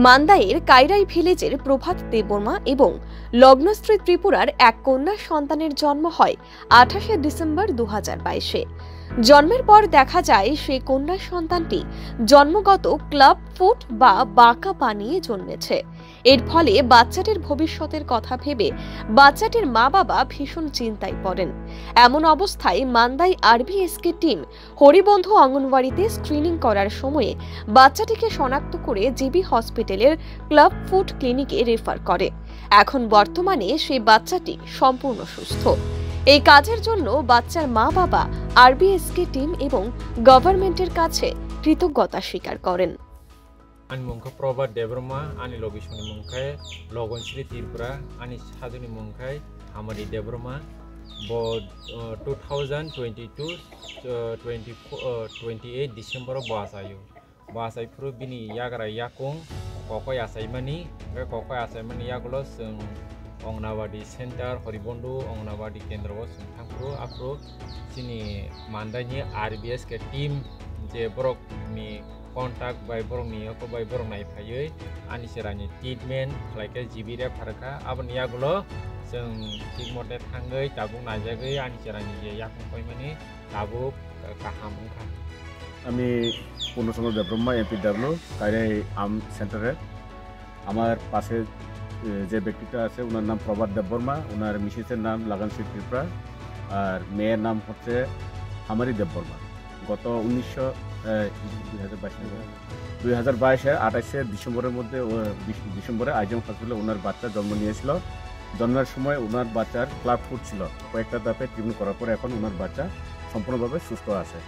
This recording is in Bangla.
মান্দাইয়ের কাইরাই ভিলেজের প্রভাত দেববর্মা এবং লগ্নশ্রী ত্রিপুরার এক কন্যা সন্তানের জন্ম হয় 28শে ডিসেম্বর 2022-এ। জন্মের পর দেখা যায় সেই কন্যা সন্তানটি জন্মগত ক্লাব ফুট বা বাঁকা পা নিয়ে জন্মেছে। এর ফলে বাচ্চাটির ভবিষ্যতের কথা ভেবে বাচ্চাটির মা বাবা ভীষণ চিন্তায় পড়েন। এমন অবস্থায় মান্দাই আরবিএসকে টিম হরিবন্ধু অঙ্গনওয়াড়িতে স্ক্রিনিং করার সময়ে বাচ্চাটিকে শনাক্ত করে জিবি হসপিটালের ক্লাব ফুট ক্লিনিকে রেফার করে। এখন বর্তমানে সেই বাচ্চাটি সম্পূর্ণ সুস্থ। এই কাজের জন্য বাচ্চার মা বাবা আরবিএসকে টিম এবং গভর্নমেন্টের কাছে কৃতজ্ঞতা স্বীকার করেন। Ani mungkai Probat Deborma, ani logisoni mungkai Logonsri Tripura, ani saduni mungkai Amadi Deborma, bod 2022-28 December basayu. Basai puru bini yagra yakung, kokoi asaimani, kokoi asaimani yagulo seng Ongnawadi Center Horibondu, Ongnawadi Kendra seng thangpuru apro sini mandanya RBS ke tim je borok ni kontak by borong ni ako by borong nai phayoi ani serani treatment khlaike jibire pharka abon yagulo seng tik mote thangai tabung najagai ani serani je yakung koimani tabuk kaham ungkha আমি পূর্ণচন্দ্র দেববর্মা এমপিডব্লিউ কাইরাই আর্ম সেন্টারে আমার পাশে যে ব্যক্তিটা আছে ওনার নাম প্রভাত দেববর্মা, ওনার মিসেসের নাম লগনশ্রী ত্রিপুরা আর মেয়ের নাম হচ্ছে আমারি দেববর্মা। গত 2022-এর 28শে ডিসেম্বরের মধ্যে ডিসেম্বরে আইজম হসপিটালে ওনার বাচ্চা জন্ম নিয়েছিল। জন্মের সময় ওনার বাচ্চার ক্লাব ফুট ছিল, কয়েকটা ধাপে ট্রিটমেন্ট করার পরে এখন ওনার বাচ্চা সম্পূর্ণভাবে সুস্থ আছে।